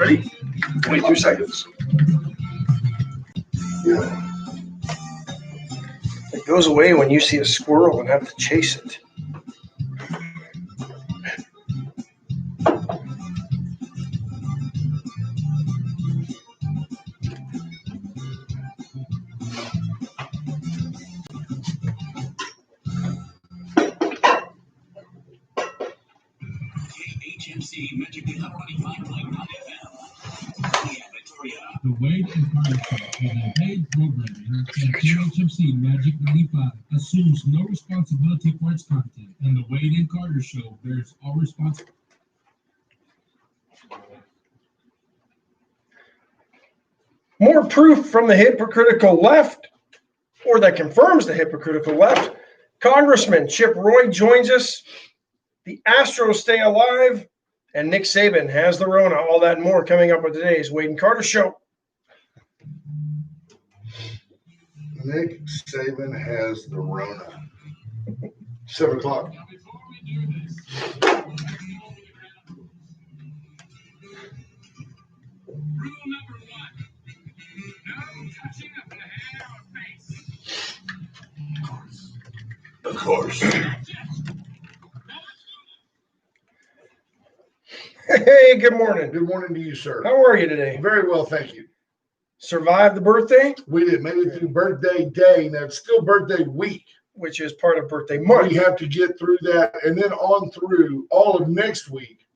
Ready? 22 seconds. Yeah. It goes away when you see a squirrel and have to chase it. KHMC Magic 95.9 FM. The Wade and Carter Show is a paid programming, and KHMC Magic 95 assumes no responsibility for its content, and the Wade and Carter Show bears all responsibility. More proof from the hypocritical left, or that confirms the hypocritical left. Congressman Chip Roy joins us. The Astros stay alive, and Nick Saban has the Rona. All that and more coming up with today's Wade and Carter Show. Nick Saban has the Rona. 7 o'clock. Now, before we do this, rule number 1. No touching of the hair or face. Of course. Hey, good morning. Good morning to you, sir. How are you today? Very well, thank you. Survived the birthday, We did made it through birthday day. Now it's still birthday week. which is part of birthday month. We have to get through that and then on through all of next week,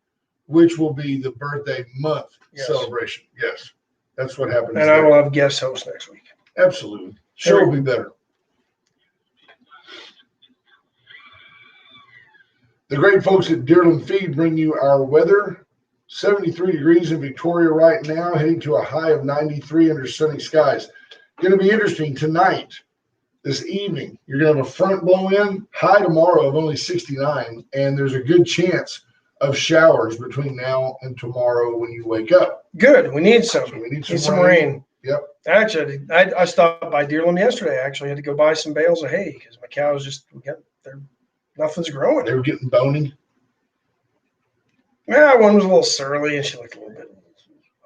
which will be the birthday month Yes. celebration. Yes, that's what happens. And I there. will have guest host next week. Absolutely. Sure will be better. The great folks at Deerland Feed bring you our weather. 73 degrees in Victoria right now, heading to a high of 93 under sunny skies. Going to be interesting tonight, this evening. You're going to have a front blow in, high tomorrow of only 69, and there's a good chance of showers between now and tomorrow when you wake up. Good. We need some. So we need Need some some rain. Yep. Actually, I stopped by Deerland yesterday. I actually had to go buy some bales of hay because my cows nothing's growing. They were getting bony. Yeah, one was a little surly and she looked a little bit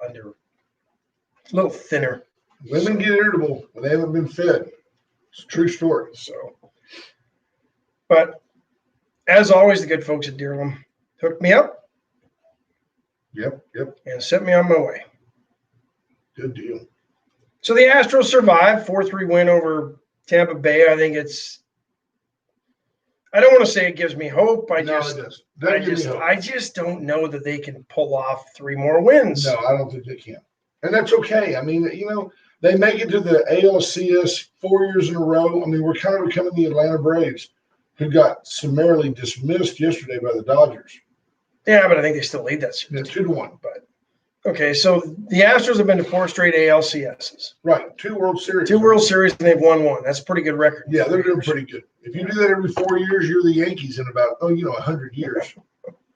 a little thinner. Women get irritable when they haven't been fed. It's a true story. So, but as always, the good folks at Deerland hooked me up Yep. and sent me on my way. Good deal. So the Astros survived 4-3 win over Tampa Bay. I don't want to say it gives me hope. No, it does. Doesn't give me hope. I just don't know that they can pull off 3 more wins. No, I don't think they can. And that's okay. I mean, they make it to the ALCS 4 years in a row. I mean, we're kind of becoming the Atlanta Braves, who got summarily dismissed yesterday by the Dodgers. Yeah, but I think they still lead that series. Yeah, 2-1. But okay, so the Astros have been to 4 straight ALCSs. Right. 2 World Series. 2 World Series, and they've won 1. That's a pretty good record. Yeah, they're doing pretty good. If you do that every 4 years, you're the Yankees in about, 100 years.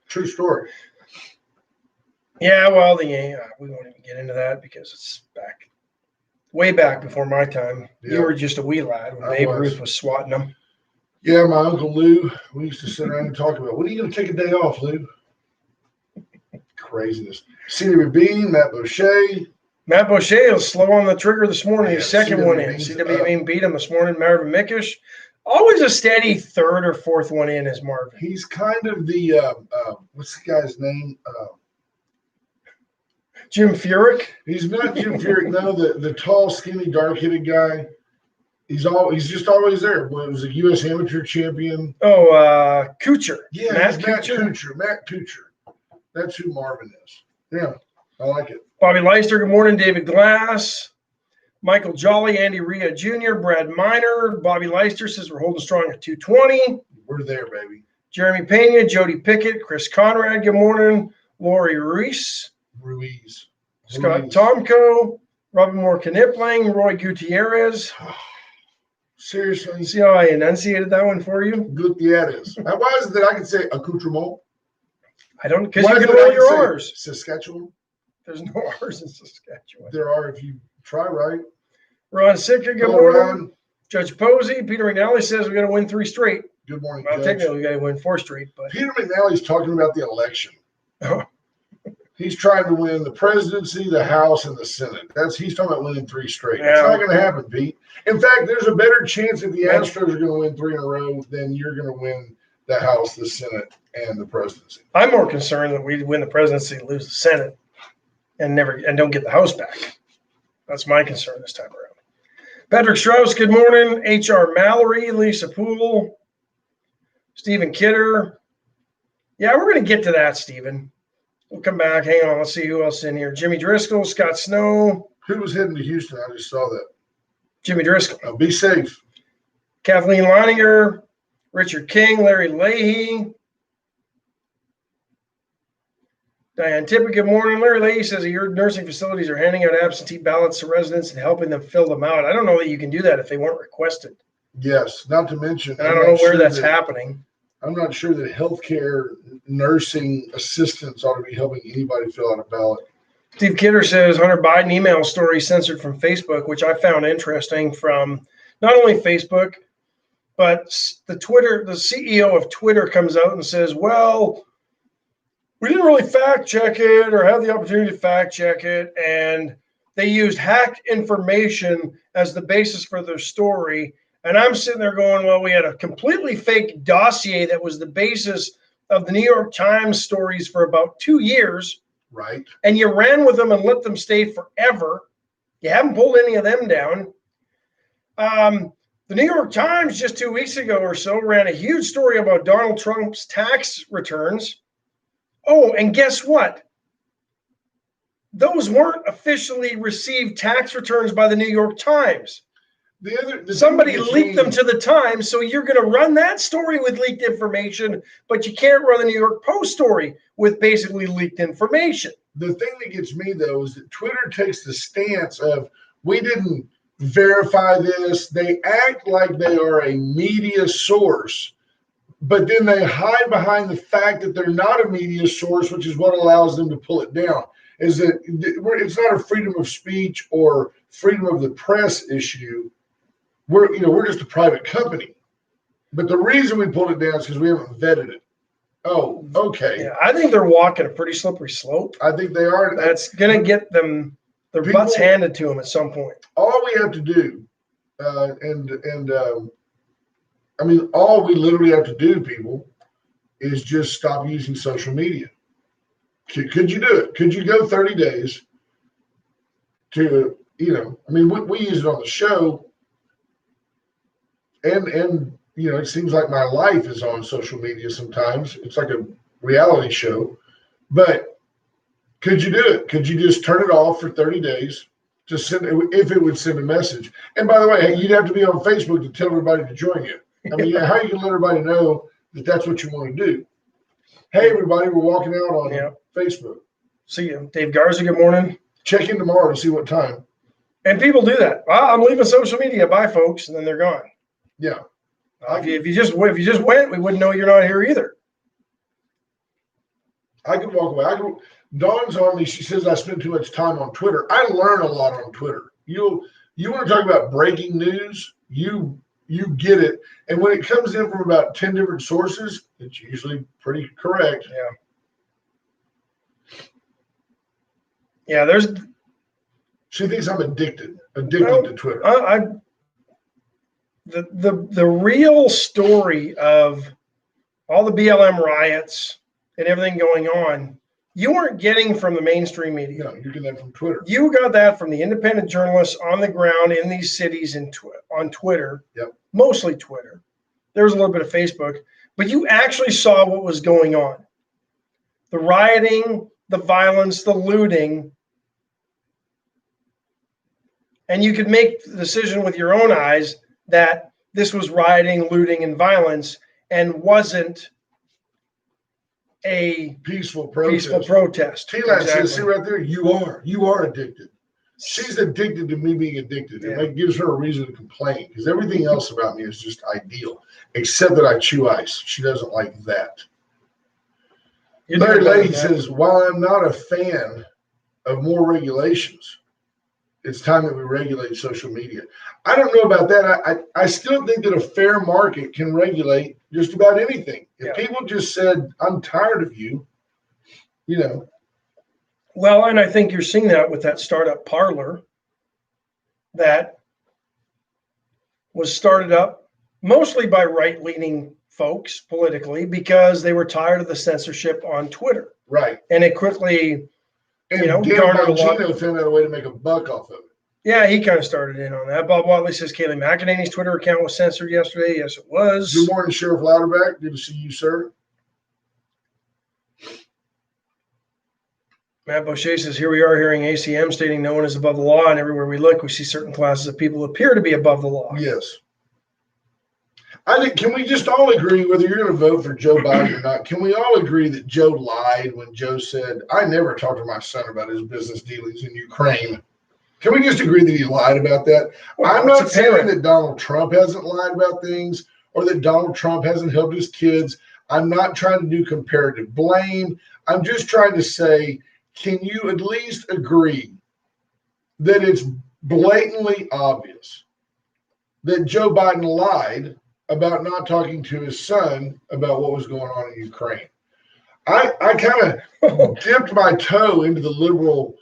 True story. Yeah, well, we won't even get into that because it's way back before my time. Yeah. You were just a wee lad when I Babe was. Ruth was swatting them. Yeah, my Uncle Lou, we used to sit around and talk about, when are you going to take a day off, Lou? Craziness. CW Bean, Matt Boucher. Matt Boucher was slow on the trigger this morning. Yeah, His second one in. CW CW Bean beat him this morning. Marvin Mickish. Always a steady third or fourth one in is Marvin. He's kind of the, what's the guy's name? Jim Furyk. He's not Jim Furyk, no, the tall, skinny, dark-headed guy. He's just always there. Well, he was a U.S. amateur champion. Oh, Kuchar. Yeah, Matt Matt Kuchar. Kuchar. Matt Kuchar. That's who Marvin is. Yeah, I like it. Bobby Leister, good morning. David Glass. Michael Jolly, Andy Ria Jr., Brad Miner. Bobby Leister says we're holding strong at 220. We're there, baby. Jeremy Pena, Jody Pickett, Chris Conrad, good morning. Lori Ruiz. Scott Tomko, Robin Moore Knipling, Roy Gutierrez. Seriously? See how I enunciated that one for you? Gutierrez. Why is it that I can say accoutrement? I don't, because Why you is can it I roll can your say R's. Saskatchewan? There's no R's in Saskatchewan. There are if you try right. Ron Sitka, good Go morning. Ron. Judge Posey, Peter McNally says we got to win 3 straight. Good morning, Well, Judge. technically we got to win 4 straight, but Peter McNally's talking about the election. He's trying to win the presidency, the House, and the Senate. He's talking about winning 3 straight. It's Yeah. not going to happen, Pete. In fact, there's a better chance if the Yeah. Astros are going to win 3 in a row than you're going to win the House, the Senate, and the presidency. I'm more concerned that we win the presidency, lose the Senate, and don't get the House back. That's my concern this time around. Patrick Strauss, good morning. H.R. Mallory, Lisa Poole, Stephen Kidder. Yeah, we're going to get to that, Stephen. We'll come back. Hang on. Let's see who else is in here. Jimmy Driscoll, Scott Snow. Who was heading to Houston? I just saw that. Jimmy Driscoll. Be safe. Kathleen Leininger, Richard King, Larry Leahy. Diane Tippett, good morning. Larry Leahy says your nursing facilities are handing out absentee ballots to residents and helping them fill them out. I don't know that you can do that if they weren't requested. Yes, not to mention. And I don't know where that's happening. I'm not sure that healthcare nursing assistants ought to be helping anybody fill out a ballot. Steve Kidder says Hunter Biden email story censored from Facebook, which I found interesting from not only Facebook, but the CEO of Twitter comes out and says, well, we didn't really fact check it or have the opportunity to fact check it. And they used hacked information as the basis for their story. And I'm sitting there going, well, we had a completely fake dossier that was the basis of the New York Times stories for about 2 years. Right. And you ran with them and let them stay forever. You haven't pulled any of them down. The New York Times just 2 weeks ago or so ran a huge story about Donald Trump's tax returns. Oh, and guess what? Those weren't officially received tax returns by the New York Times. Somebody leaked them to the Times, so you're going to run that story with leaked information, but you can't run the New York Post story with basically leaked information. The thing that gets me, though, is that Twitter takes the stance of, we didn't verify this. They act like they are a media source, but then they hide behind the fact that they're not a media source, which is what allows them to pull it down. Is that it's not a freedom of speech or freedom of the press issue. We're just a private company. But the reason we pulled it down is because we haven't vetted it. Oh, okay. Yeah, I think they're walking a pretty slippery slope. I think they are. That's going to get them their butts handed to them at some point. All we have to do, all we literally have to do, people, is just stop using social media. Could you do it? Could you go 30 days to, we use it on the show, and it seems like my life is on social media sometimes. It's like a reality show. But could you do it? Could you just turn it off for 30 days to send, if it would send a message? And by the way, you'd have to be on Facebook to tell everybody to join you. I mean, how you can let everybody know that that's what you want to do? Hey, everybody, we're walking out on Facebook. See you. Dave Garza, good morning. Check in tomorrow to see what time. And people do that. Well, I'm leaving social media. Bye, folks. And then they're gone. Yeah. If you just went, we wouldn't know you're not here either. I could walk away. Dawn's on me. She says I spend too much time on Twitter. I learn a lot on Twitter. You want to talk about breaking news? You get it. And when it comes in from about 10 different sources, it's usually pretty correct. Yeah. Yeah, She thinks I'm addicted to Twitter. The real story of all the BLM riots and everything going on, you weren't getting from the mainstream media. No, you're getting that from Twitter. You got that from the independent journalists on the ground in these cities on Twitter. Yep. Mostly Twitter. There was a little bit of Facebook, but you actually saw what was going on. The rioting, the violence, the looting. And you could make the decision with your own eyes that this was rioting, looting, and violence and wasn't a peaceful protest. T-Lat says, see right there, you are addicted. She's addicted to me being addicted. Yeah. And that gives her a reason to complain because everything else about me is just ideal, except that I chew ice. She doesn't like that. Larry Leahy says, while I'm not a fan of more regulations, it's time that we regulate social media. I don't know about that. I still think that a fair market can regulate just about anything. If people just said, I'm tired of you, Well, and I think you're seeing that with that startup Parler that was started up mostly by right-leaning folks politically because they were tired of the censorship on Twitter. Right. And it quickly, And you know, Dan garnered a lot. Bongino found out a way to make a buck off of it. Yeah, he kind of started in on that. Bob Watley says Kayleigh McEnany's Twitter account was censored yesterday. Yes, it was. Good morning, Sheriff Louderback. Good to see you, sir. Matt Boucher says, here we are hearing ACM stating no one is above the law, and everywhere we look, we see certain classes of people who appear to be above the law. Yes. I think, can we just all agree, whether you're going to vote for Joe Biden or not, can we all agree that Joe lied when Joe said, I never talked to my son about his business dealings in Ukraine? Can we just agree that he lied about that? Well, I'm not it's saying apparent. that Donald Trump hasn't lied about things or that Donald Trump hasn't helped his kids. I'm not trying to do comparative blame. I'm just trying to say, can you at least agree that it's blatantly obvious that Joe Biden lied about not talking to his son about what was going on in Ukraine? I kind of dipped my toe into the liberal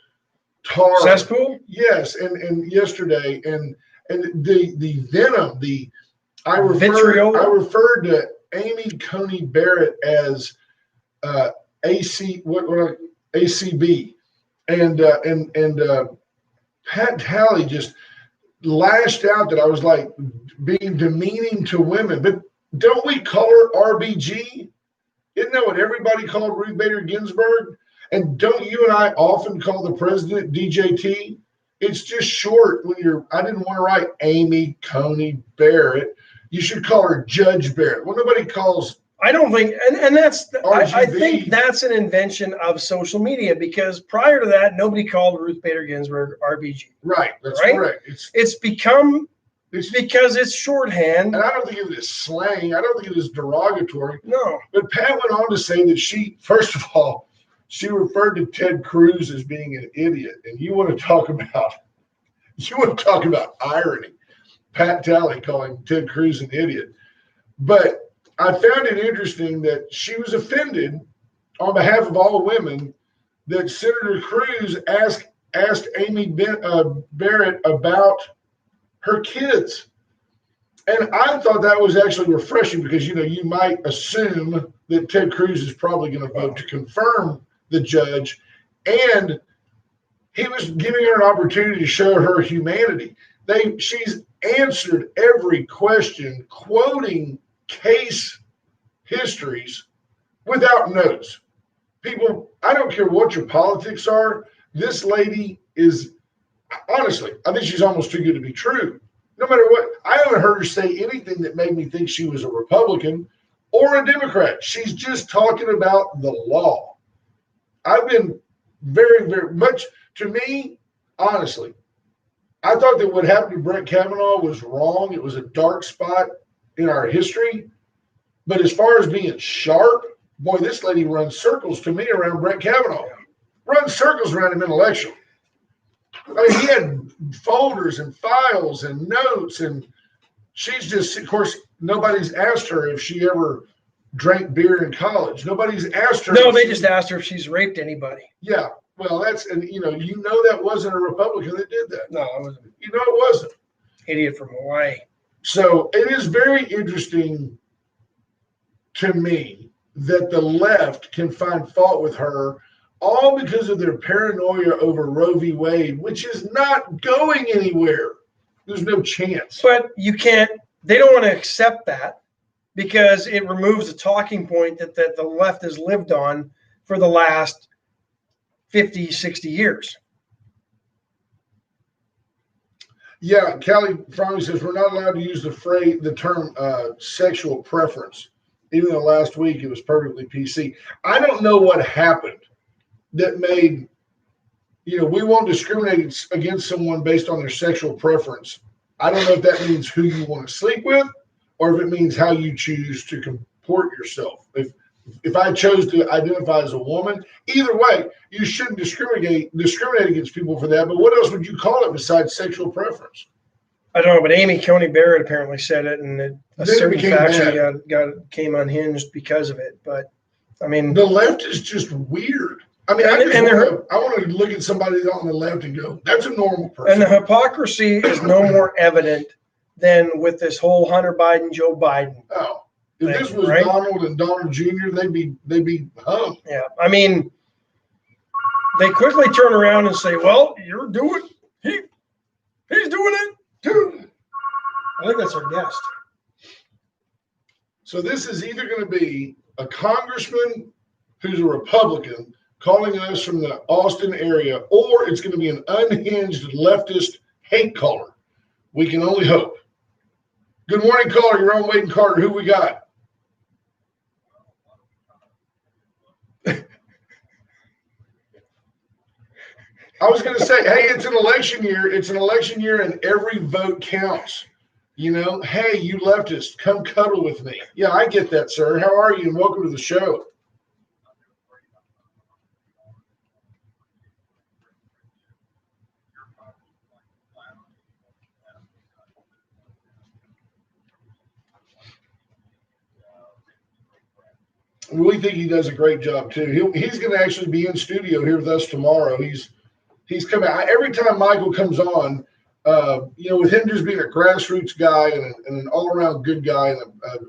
tar Cesspool? Yes, and yesterday, and the venom, I Vitriol? referred to Amy Coney Barrett as ACB, and Pat Talley just lashed out that I was like being demeaning to women. But don't we call her RBG? Isn't that what everybody called Ruth Bader Ginsburg? And don't you and I often call the president DJT? It's just short when I didn't want to write Amy Coney Barrett. You should call her Judge Barrett. Well, nobody calls. I don't think, and that's, I RGB. think that's an invention of social media because prior to that, nobody called Ruth Bader Ginsburg RBG. Right, that's Right? correct. It's become, It's because it's shorthand. And I don't think of it as slang. I don't think it is derogatory. No. But Pat went on to say that first of all, she referred to Ted Cruz as being an idiot. And you want to talk about irony. Pat Talley calling Ted Cruz an idiot. But I found it interesting that she was offended on behalf of all women that Senator Cruz asked Amy Barrett about her kids. And I thought that was actually refreshing because, you might assume that Ted Cruz is probably going to vote to confirm the judge. And he was giving her an opportunity to show her humanity. She's answered every question, quoting case histories without notes. People, I don't care what your politics are. This lady is, honestly, I think she's almost too good to be true. No matter what, I haven't heard her say anything that made me think she was a Republican or a Democrat. She's just talking about the law. I've been very, very much, to me, honestly, I thought that what happened to Brett Kavanaugh was wrong. It was a dark spot in our history. But as far as being sharp, boy, this lady runs circles to me around Brett Kavanaugh. Runs circles around him intellectually. I mean, he had folders and files and notes, and she's just, of course, nobody's asked her if she ever drank beer in college. Nobody's asked her. No, they just asked her if she's raped anybody. Yeah. Well, that wasn't a Republican that did that. No, I wasn't. It wasn't. Idiot from Hawaii. So it is very interesting to me that the left can find fault with her all because of their paranoia over Roe v. Wade, which is not going anywhere. There's no chance. But they don't want to accept that because it removes the talking point that the left has lived on for the last 50, 60 years. Yeah, Callie finally says we're not allowed to use the term sexual preference. Even though last week it was perfectly PC. I don't know what happened that made, we won't discriminate against someone based on their sexual preference. I don't know if that means who you want to sleep with or if it means how you choose to comport yourself. If I chose to identify as a woman, either way, you shouldn't discriminate against people for that. But what else would you call it besides sexual preference? I don't know, but Amy Coney Barrett apparently said it, and a certain faction came unhinged because of it. But I mean, the left is just weird. I mean, And I want to look at somebody on the left and go, that's a normal person. And the hypocrisy is no more evident than with this whole Hunter Biden, Joe Biden. Oh, if this thing, was right? Donald and Donald Jr., they'd be hung. Yeah. I mean, they quickly turn around and say, well, you're doing, he's doing it too. I think that's our guest. So this is either going to be a congressman who's a Republican calling us from the Austin area, or it's going to be an unhinged leftist hate caller. We can only hope. Good morning, caller. You're on Wade and Carter. Who we got? I was going to say, hey, it's an election year. It's an election year, and every vote counts. You know, hey, you leftists, come cuddle with me. Yeah, I get that, sir. How are you? And welcome to the show. We think he does a great job too. He's going to actually be in studio here with us tomorrow. He's coming. Every time Michael comes on, with him just being a grassroots guy and an all-around good guy and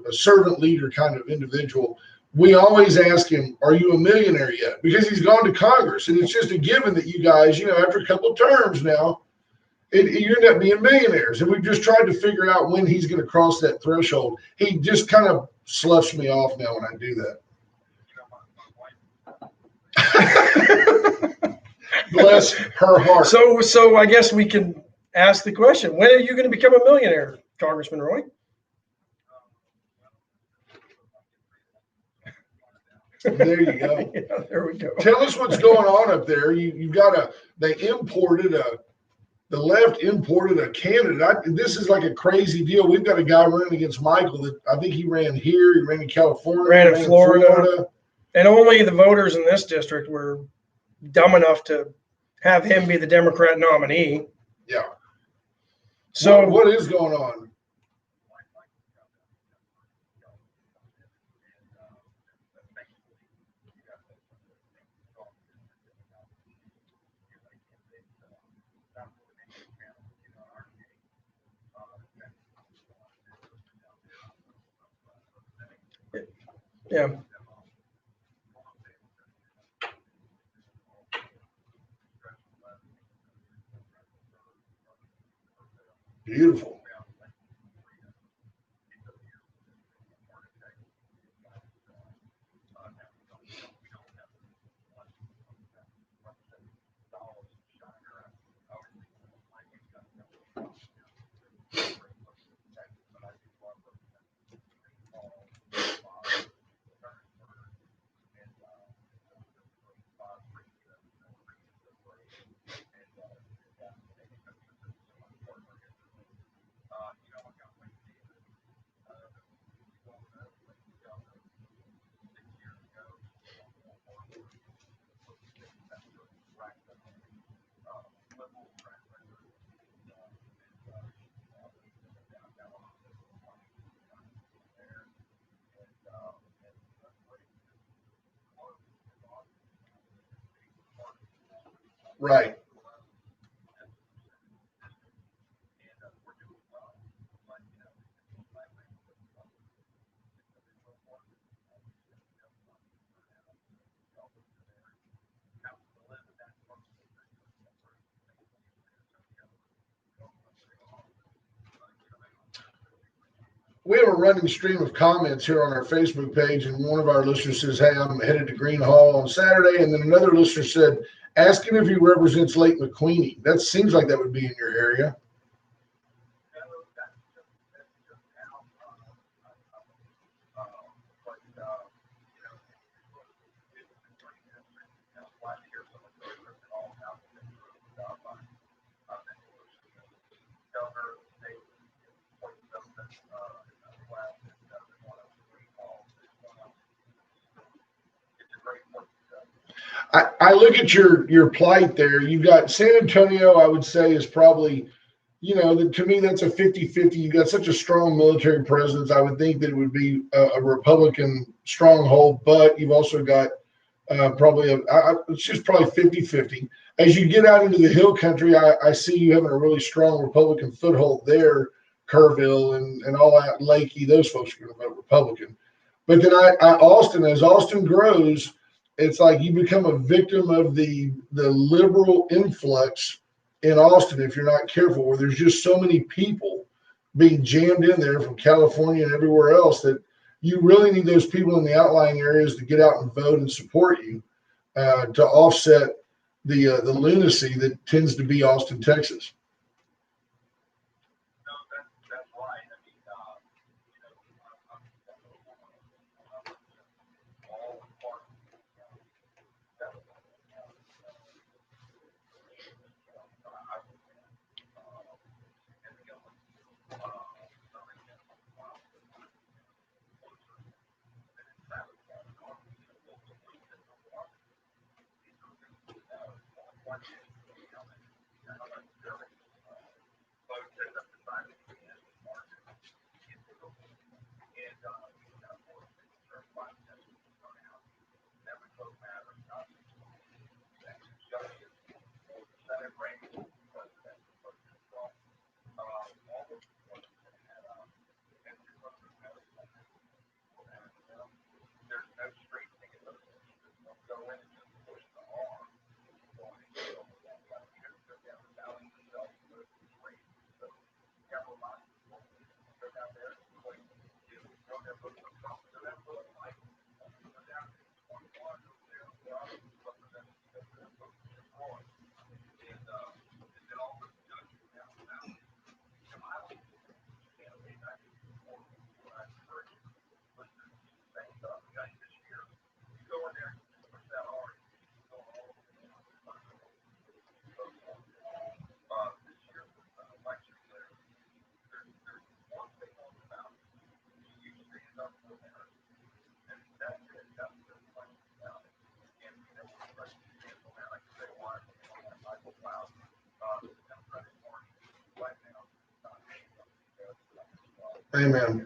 a servant leader kind of individual, we always ask him, "Are you a millionaire yet?" Because he's gone to Congress, and it's just a given that you guys, after a couple of terms now, you end up being millionaires. And we've just tried to figure out when he's going to cross that threshold. He just kind of sloughs me off now when I do that. Bless her heart. So I guess we can ask the question: when are you going to become a millionaire, Congressman Roy? There you go. Yeah, there we go. Tell us what's going on up there. The left imported a candidate. This is like a crazy deal. We've got a guy running against Michael that I think he ran here. He ran in California. Ran in Florida. And only the voters in this district were dumb enough to have him be the Democrat nominee. Yeah. So what is going on? Yeah. Beautiful. Right. We have a running stream of comments here on our Facebook page, and one of our listeners says, "Hey, I'm headed to Green Hall on Saturday," and then another listener said, "Ask him if he represents Lake McQueeney." That seems like that would be in your area. I look at your plight there. You've got San Antonio, I would say, is probably, to me, that's a 50-50. You've got such a strong military presence. I would think that it would be a Republican stronghold, but you've also got It's just probably 50-50. As you get out into the hill country, I see you having a really strong Republican foothold there, Kerrville and all that, Lakey. Those folks are going to vote Republican. But then as Austin grows, it's like you become a victim of the liberal influx in Austin if you're not careful, where there's just so many people being jammed in there from California and everywhere else that you really need those people in the outlying areas to get out and vote and support you to offset the lunacy that tends to be Austin, Texas. Amen.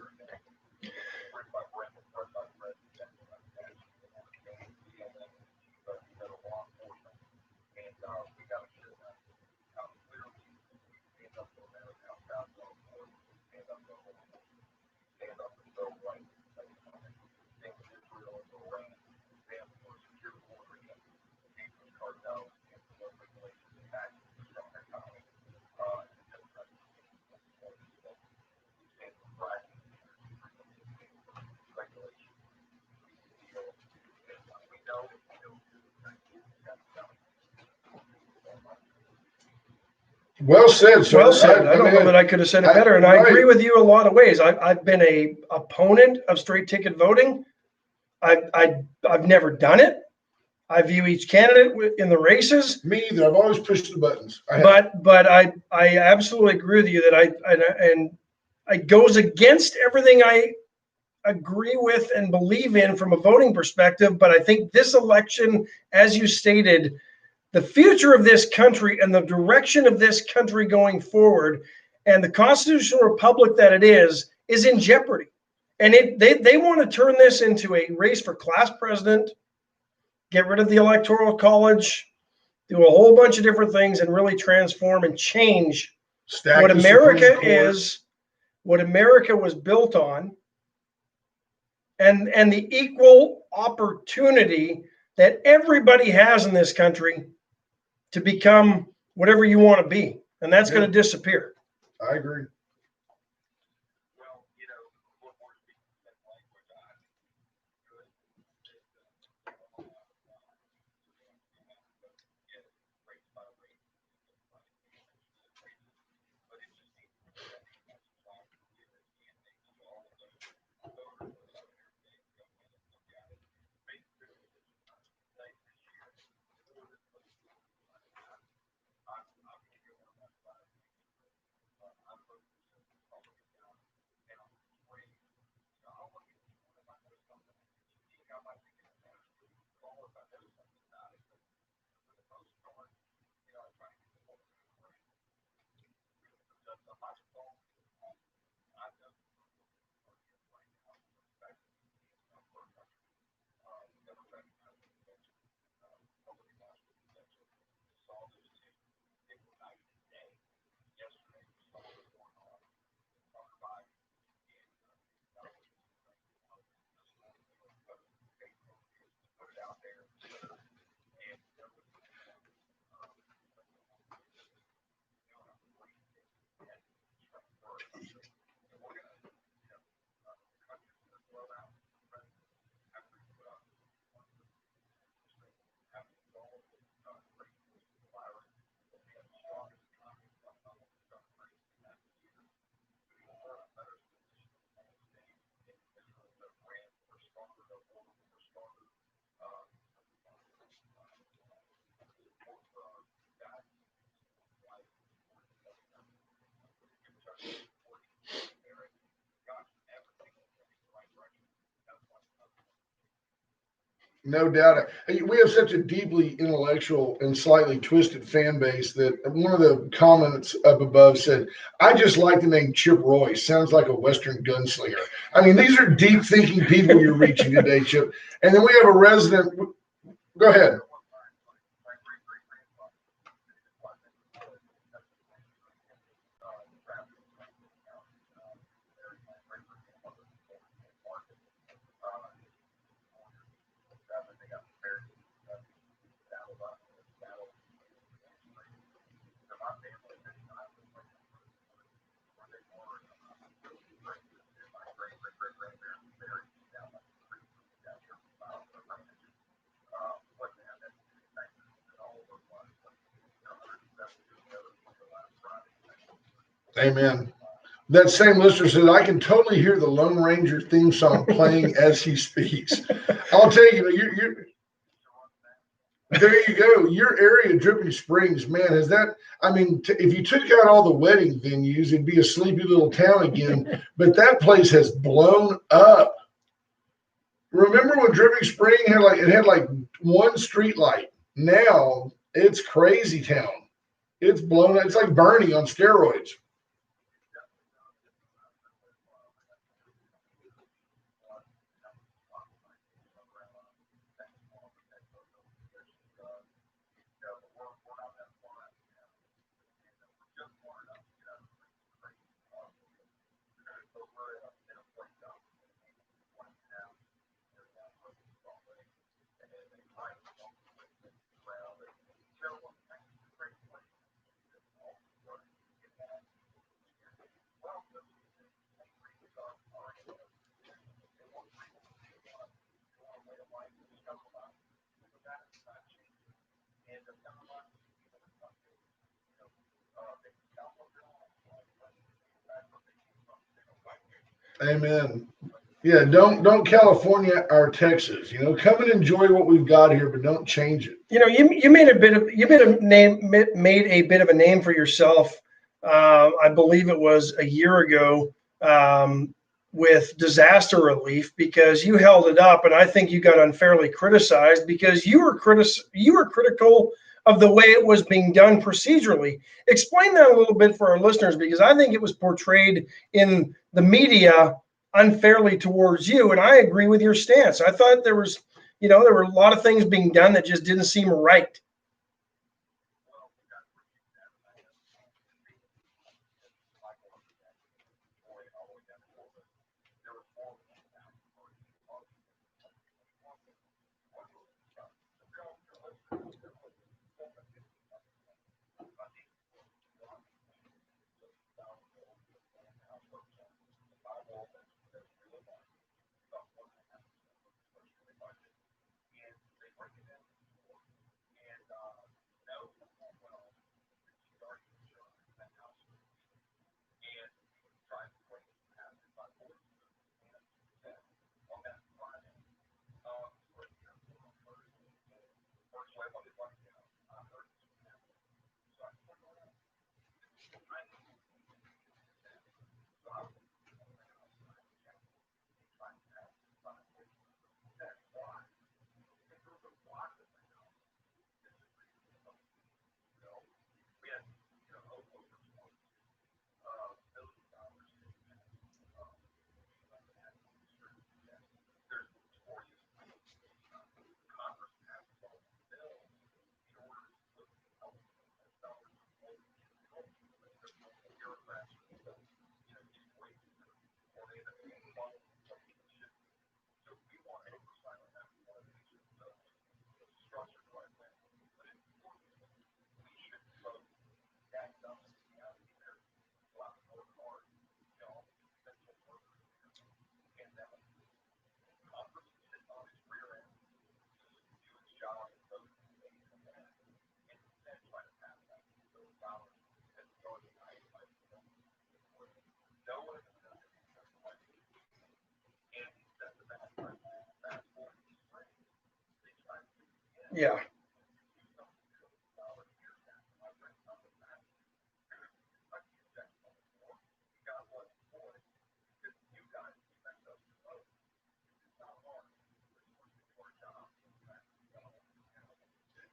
Well said, sir. Well said. I don't know that I could have said it better. And I agree with you a lot of ways. I've been a opponent of straight ticket voting. I've never done it. I view each candidate in the races. Me either. I've always pushed the buttons. But I absolutely agree with you that it goes against everything I agree with and believe in from a voting perspective. But I think this election, as you stated, the future of this country and the direction of this country going forward and the constitutional republic that it is in jeopardy. And they want to turn this into a race for class president, get rid of the electoral college, do a whole bunch of different things and really transform and change what America is, what America was built on, and the equal opportunity that everybody has in this country to become whatever you want to be. And that's going to disappear. I agree. No doubt. Hey, we have such a deeply intellectual and slightly twisted fan base that one of the comments up above said, I just like the name Chip Roy. Sounds like a Western gunslinger. I mean, these are deep thinking people you're reaching today, Chip. And then we have a resident. Go ahead. Amen. That same listener said, I can totally hear the Lone Ranger theme song playing as he speaks. I'll tell you, there you go. Your area, Dripping Springs, man, is that? I mean, if you took out all the wedding venues, it'd be a sleepy little town again. But that place has blown up. Remember when Dripping Spring had like one street light? Now it's crazy town. It's blown up. It's like Bernie on steroids. Amen. Yeah, don't California our Texas. Come and enjoy what we've got here, but don't change it. You made a bit of a name for yourself. I believe it was a year ago with disaster relief, because you held it up, and I think you got unfairly criticized because you were critical of the way it was being done procedurally. Explain that a little bit for our listeners, because I think it was portrayed in the media unfairly towards you, and I agree with your stance. I thought there were a lot of things being done that just didn't seem right. Yeah.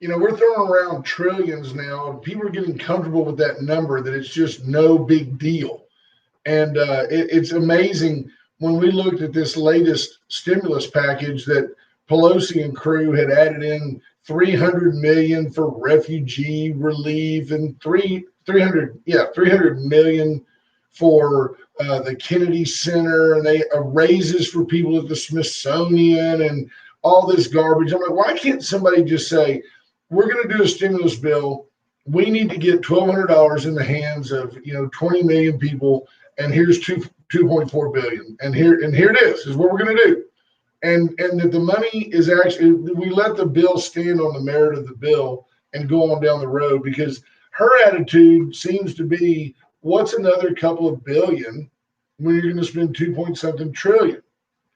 we're throwing around trillions now, and people are getting comfortable with that number, that it's just no big deal. And it's amazing when we looked at this latest stimulus package that Pelosi and crew had added in $300 million for refugee relief and $300 million for the Kennedy Center, and they raises for people at the Smithsonian and all this garbage. I'm like, why can't somebody just say, we're going to do a stimulus bill. We need to get $1,200 in the hands of 20 million people, and here's 2.4 billion, and here it is what we're going to do, and that the money is actually, we let the bill stand on the merit of the bill and go on down the road, because her attitude seems to be, what's another couple of billion when you're going to spend 2.something trillion?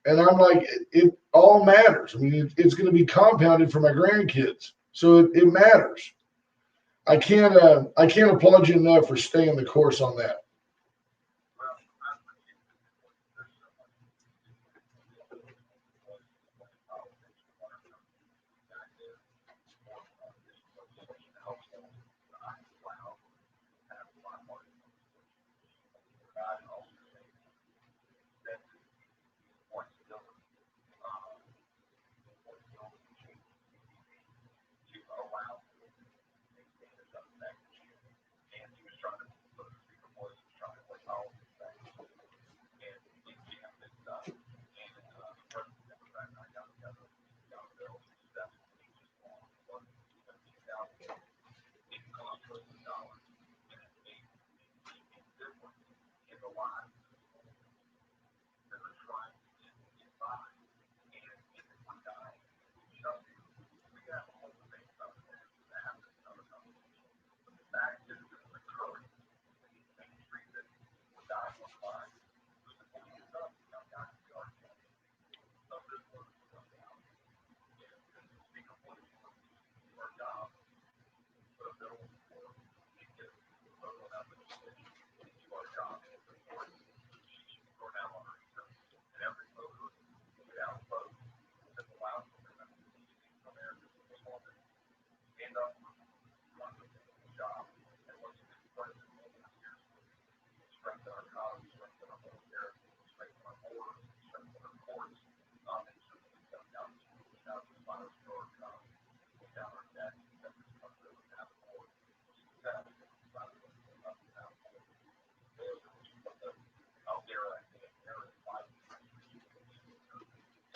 And I'm like, it all matters. I mean, it's going to be compounded for my grandkids, so it matters. I can't applaud you enough for staying the course on that.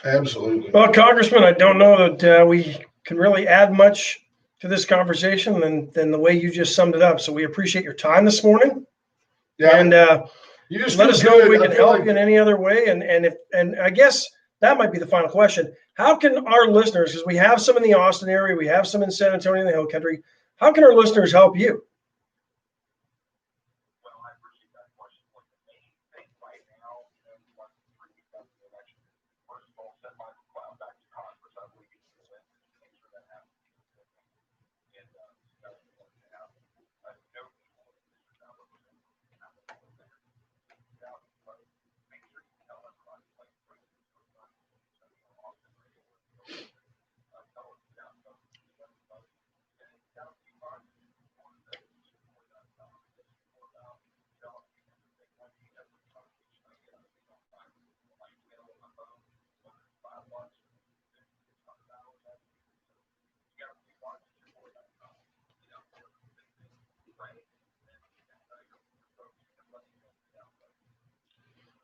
Absolutely. Well, Congressman, I don't know that we can really add much to this conversation than the way you just summed it up. So we appreciate your time this morning. Yeah. And you just let us know if we can help like you in any other way. And I guess that might be the final question. How can our listeners, because we have some in the Austin area, we have some in San Antonio and the Hill Country, how can our listeners help you?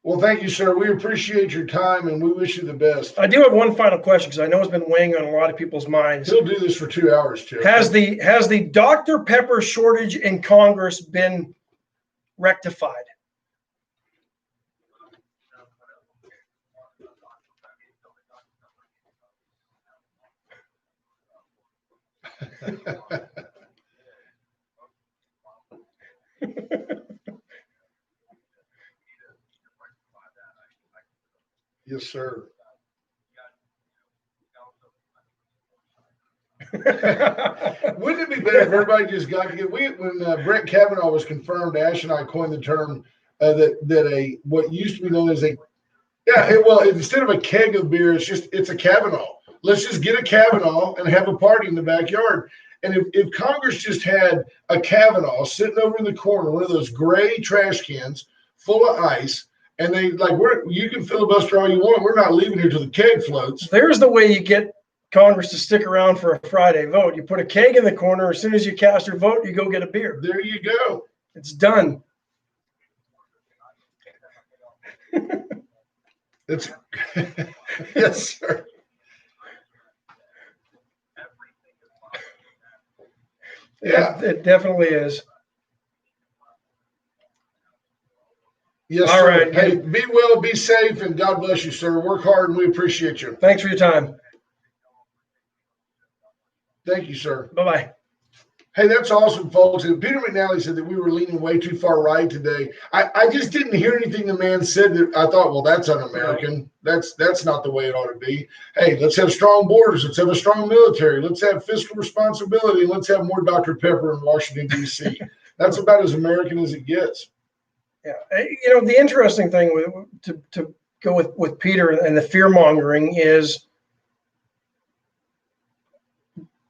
Well, thank you, sir. We appreciate your time, and we wish you the best. I do have one final question, because I know it's been weighing on a lot of people's minds. He'll do this for 2 hours, Chip. Has the Dr. Pepper shortage in Congress been rectified? Yes, sir. Wouldn't it be better if everybody just got to get? When Brett Kavanaugh was confirmed, Ash and I coined the term what used to be known as instead of a keg of beer, it's a Kavanaugh. Let's just get a Kavanaugh and have a party in the backyard. And if Congress just had a Kavanaugh sitting over in the corner, one of those gray trash cans full of ice, and they like, you can filibuster all you want. We're not leaving here till the keg floats. There's the way you get Congress to stick around for a Friday vote. You put a keg in the corner. As soon as you cast your vote, you go get a beer. There you go. It's done. It's yes, sir. Yeah, it definitely is. Yes, all sir. Right. Hey, be well, be safe, and God bless you, sir. Work hard, and we appreciate you. Thanks for your time. Thank you, sir. Bye-bye. Hey, that's awesome, folks. And Peter McNally said that we were leaning way too far right today. I just didn't hear anything the man said that I thought, well, that's un-American. That's not the way it ought to be. Hey, let's have strong borders. Let's have a strong military. Let's have fiscal responsibility. And let's have more Dr. Pepper in Washington, D.C. That's about as American as it gets. Yeah. The interesting thing to go with Peter and the fear-mongering is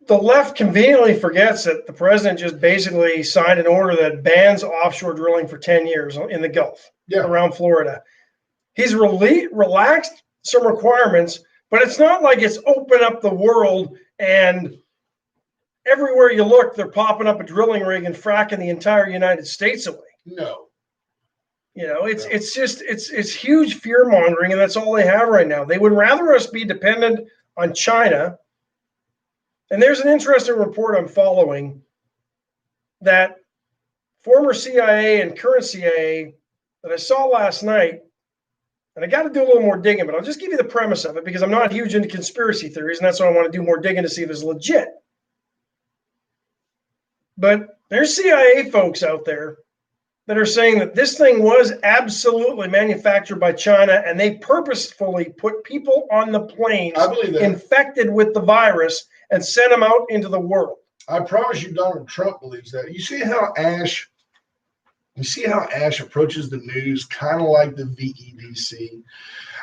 the left conveniently forgets that the president just basically signed an order that bans offshore drilling for 10 years in the Gulf around Florida. He's relaxed some requirements, but it's not like it's opened up the world and everywhere you look, they're popping up a drilling rig and fracking the entire United States away. No. It's huge fear mongering, and that's all they have right now. They would rather us be dependent on China. And there's an interesting report I'm following that former CIA and current CIA that I saw last night, and I got to do a little more digging, but I'll just give you the premise of it because I'm not huge into conspiracy theories, and that's why I want to do more digging to see if it's legit. But there's CIA folks out there that are saying that this thing was absolutely manufactured by China, and they purposefully put people on the planes infected with the virus and sent them out into the world. I promise you Donald Trump believes that. You see how Ash approaches the news kind of like the VEDC?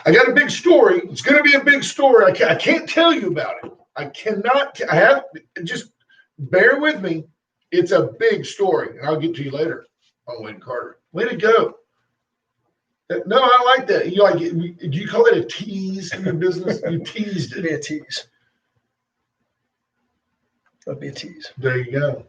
I got a big story. It's going to be a big story. I can't tell you about it. Just bear with me. It's a big story, and I'll get to you later on Wade and Carter. Way to go. No, I like that. You like it. Do you call it a tease in your business? You teased it. It'd be a tease. That'd be a tease. There you go.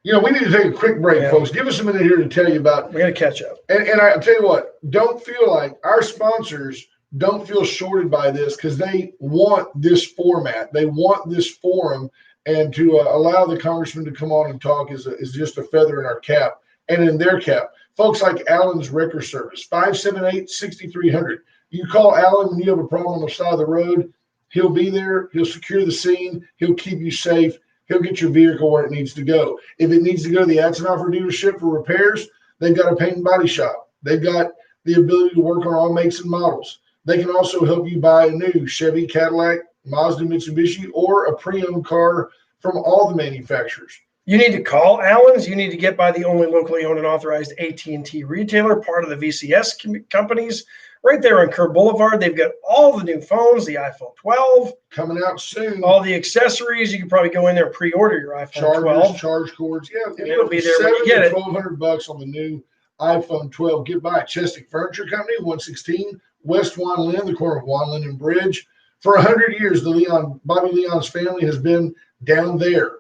We need to take a quick break, folks. Give us a minute here to tell you about. We got to catch up. And I'll tell you what, don't feel like our sponsors don't feel shorted by this because they want this format. They want this forum, and to allow the congressman to come on and talk is just a feather in our cap and in their cap. Folks like Allen's Wrecker Service, 578-6300. You call Allen when you have a problem on the side of the road. He'll be there. He'll secure the scene. He'll keep you safe. He'll get your vehicle where it needs to go. If it needs to go to the Atzenhofer dealership for repairs, they've got a paint and body shop. They've got the ability to work on all makes and models. They can also help you buy a new Chevy, Cadillac, Mazda, Mitsubishi, or a pre-owned car from all the manufacturers. You need to call Allen's. You need to get by the only locally owned and authorized AT&T retailer, part of the VCS companies. Right there on Kerr Boulevard, they've got all the new phones, the iPhone 12. Coming out soon. All the accessories. You can probably go in there and pre-order your iPhone 12. Charge cords. Yeah, and it'll be there when you get it. $1,200 on the new iPhone 12. Get by at Chestic Furniture Company, 116 West Juan Lynn, the corner of Juan Lynn and Bridge. For 100 years, Bobby Leon's family has been down there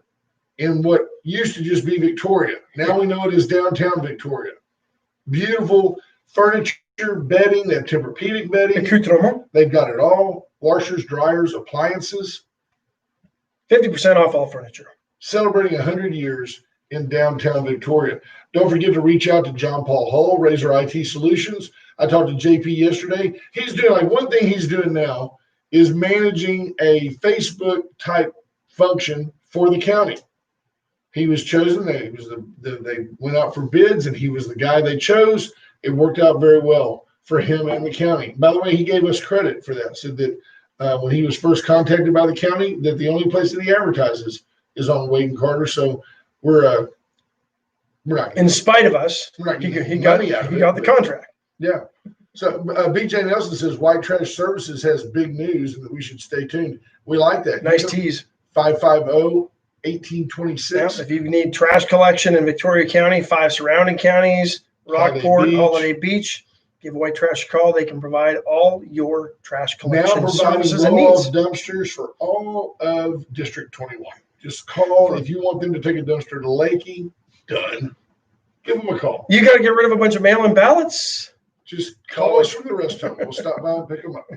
in what used to just be Victoria. Now we know it is downtown Victoria. Beautiful furniture, bedding, they have Tempur-Pedic bedding. They've got it all. Washers, dryers, appliances. 50% off all furniture. Celebrating 100 years in downtown Victoria. Don't forget to reach out to John Paul Hull, Razor IT Solutions. I talked to JP yesterday. He's doing one thing he's doing now is managing a Facebook type function for the county. He was chosen. They went out for bids, and he was the guy they chose. It worked out very well for him and the county. By the way, he gave us credit for that. Said that when he was first contacted by the county, that the only place that he advertises is on Wade and Carter. So we're not. In spite of us, he got the contract. Yeah. So BJ Nelson says White Trash Services has big news and that we should stay tuned. We like that. Nice tease. 550-1826. If you need trash collection in Victoria County, 5 surrounding counties, Rockport, Holiday Beach, give White Trash a call. They can provide all your trash collection now services and providing needs. dumpsters for all of District 21. Just call if you want them to take a dumpster to Lakey. Done. Give them a call. You got to get rid of a bunch of mail-in ballots. Just call us from the rest of them. We'll stop by and pick them up.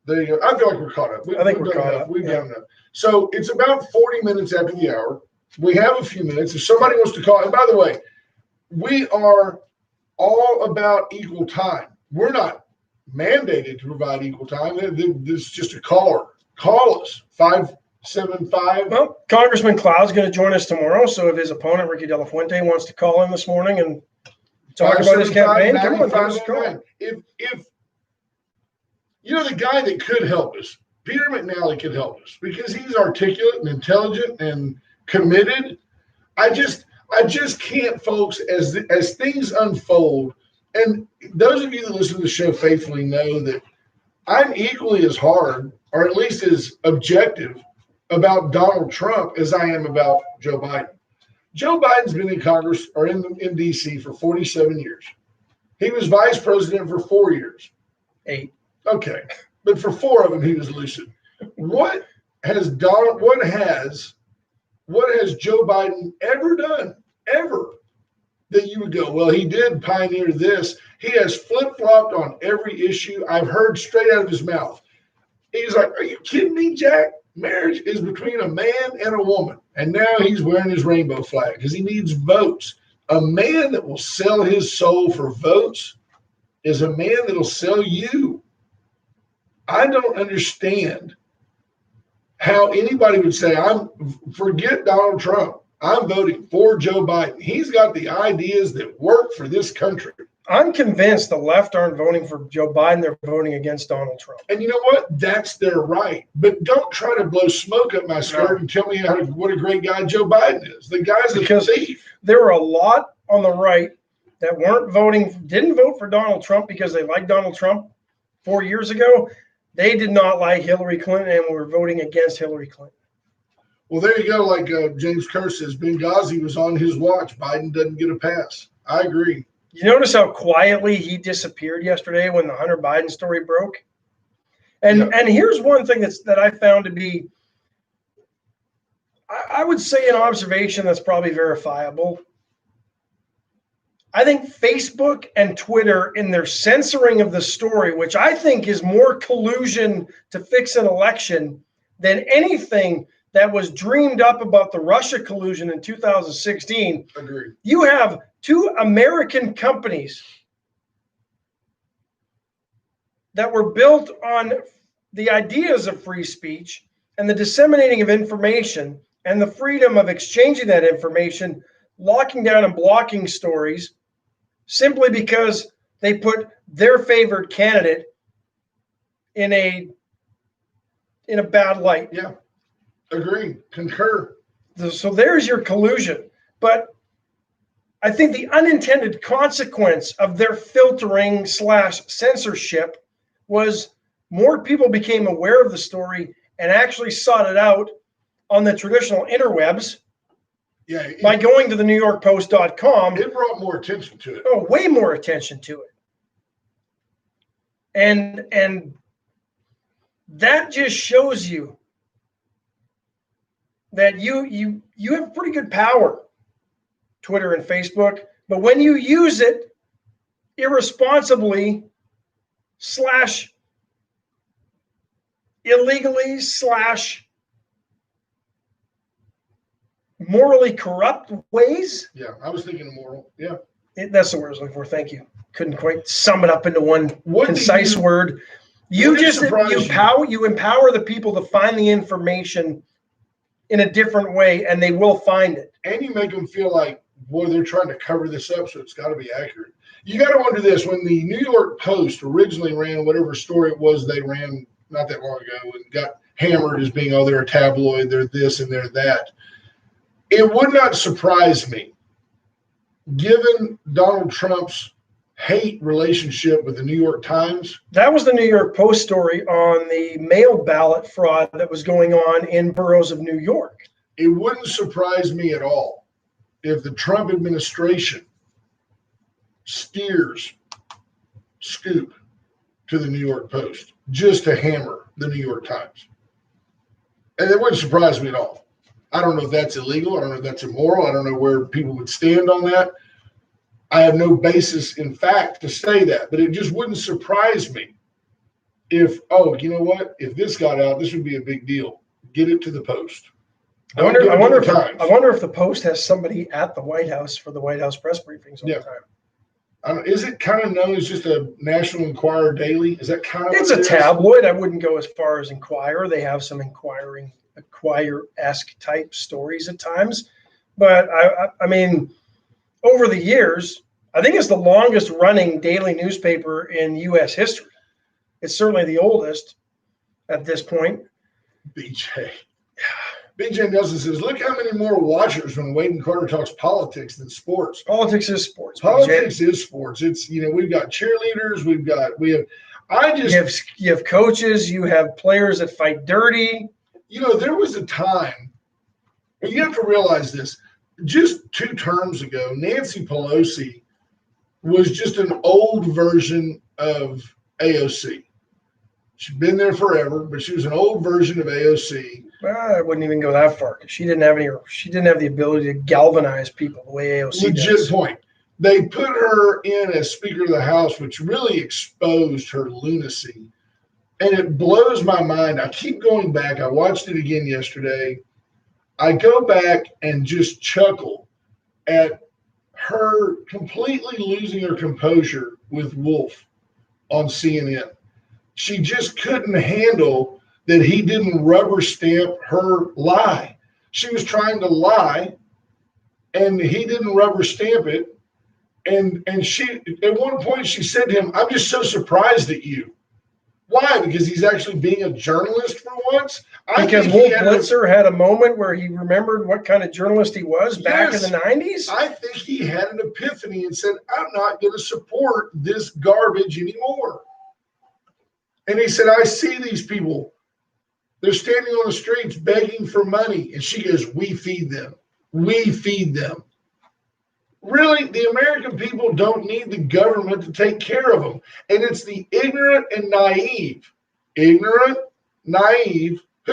There you go. I feel like we're caught up. I think we're caught up. We've done enough. So it's about 40 minutes after the hour. We have a few minutes. If somebody wants to call, and by the way, we are all about equal time. We're not mandated to provide equal time. This is just a caller. Call us, 575. Well, Congressman Cloud's going to join us tomorrow. So if his opponent, Ricky De La Fuente, wants to call in this morning and talk about his campaign, come on, give us a call. If you know the guy that could help us, Peter McNally could help us because he's articulate and intelligent and committed. I just can't, folks, as things unfold, and those of you that listen to the show faithfully know that I'm equally as hard, or at least as objective, about Donald Trump as I am about Joe Biden. Joe Biden's been in Congress or in D.C. for 47 years. He was vice president for 4 years. 8. Okay, but for 4 of them, he was lucid. What has Joe Biden ever done, ever, that you would go, well, he did pioneer this. He has flip-flopped on every issue. I've heard straight out of his mouth. He's like, are you kidding me, Jack? Marriage is between a man and a woman. And now he's wearing his rainbow flag because he needs votes. A man that will sell his soul for votes is a man that will sell you. I don't understand how anybody would say, forget Donald Trump. I'm voting for Joe Biden. He's got the ideas that work for this country. I'm convinced the left aren't voting for Joe Biden. They're voting against Donald Trump. And you know what? That's their right. But don't try to blow smoke up my skirt and tell me what a great guy Joe Biden is. The guy's a thief. There were a lot on the right that didn't vote for Donald Trump because they liked Donald Trump 4 years ago. They did not like Hillary Clinton and were voting against Hillary Clinton. Well, there you go. Like James Kerr says, Benghazi was on his watch. Biden doesn't get a pass. I agree. You notice how quietly he disappeared yesterday when the Hunter Biden story broke? And here's one thing that I found to be, I would say, an observation that's probably verifiable. I think Facebook and Twitter, in their censoring of the story, which I think is more collusion to fix an election than anything that was dreamed up about the Russia collusion in 2016. Agreed. You have 2 American companies that were built on the ideas of free speech and the disseminating of information and the freedom of exchanging that information, locking down and blocking stories simply because they put their favorite candidate in a bad light. Yeah. Agree. Concur. So there's your collusion. But I think the unintended consequence of their filtering / censorship was more people became aware of the story and actually sought it out on the traditional interwebs. Yeah, by going to the NewYorkPost.com. It brought more attention to it. Oh, way more attention to it. And that just shows you that you have pretty good power, Twitter and Facebook, but when you use it irresponsibly / illegally / morally corrupt ways. Yeah, I was thinking immoral. Yeah. That's the word I was looking for. Thank you. Couldn't quite sum it up into one concise word. You empower the people to find the information in a different way, and they will find it. And you make them feel like, boy, they're trying to cover this up, so it's got to be accurate. You got to wonder this. When the New York Post originally ran whatever story it was they ran not that long ago and got hammered as being, oh, they're a tabloid, they're this and they're that, it would not surprise me, given Donald Trump's love-hate relationship with the New York Times. That was the New York Post story on the mail ballot fraud that was going on in boroughs of New York. It wouldn't surprise me at all if the Trump administration steers Scoop to the New York Post just to hammer the New York Times. And it wouldn't surprise me at all. I don't know if that's illegal. I don't know if that's immoral. I don't know where people would stand on that. I have no basis in fact to say that, but it just wouldn't surprise me if, oh, you know what? If this got out, this would be a big deal. Get it to the Post. I wonder if the Post has somebody at the White House for the White House press briefings all the time. Is it kind of known as just a National Enquirer daily? Is that kind of? It's a tabloid. I wouldn't go as far as Enquirer. They have some Enquirer-esque type stories at times, but I mean, over the years, I think it's the longest running daily newspaper in U.S. history. It's certainly the oldest at this point. BJ Nelson says, look how many more watchers when Wade and Carter talks politics than sports. Politics is sports. Politics is sports. It's, we've got cheerleaders. You have coaches. You have players that fight dirty. There was a time, and you have to realize this, just 2 terms ago, Nancy Pelosi was just an old version of AOC. She'd been there forever, but she was an old version of AOC. I wouldn't even go that far because she didn't have the ability to galvanize people the way AOC does. Legit point. They put her in as Speaker of the House, which really exposed her lunacy. And it blows my mind. I keep going back. I watched it again yesterday. I go back and just chuckle at her completely losing her composure with Wolf on CNN. She just couldn't handle that he didn't rubber stamp her lie. She was trying to lie, and he didn't rubber stamp it. And she, at one point, she said to him, "I'm just so surprised at you." Why? Because he's actually being a journalist for once? Because Wolf Blitzer had a moment where he remembered what kind of journalist he was back in the 90s? I think he had an epiphany and said, I'm not going to support this garbage anymore. And he said, I see these people. They're standing on the streets begging for money. And she goes, we feed them. We feed them. Really, the American people don't need the government to take care of them. And it's the ignorant and naive, who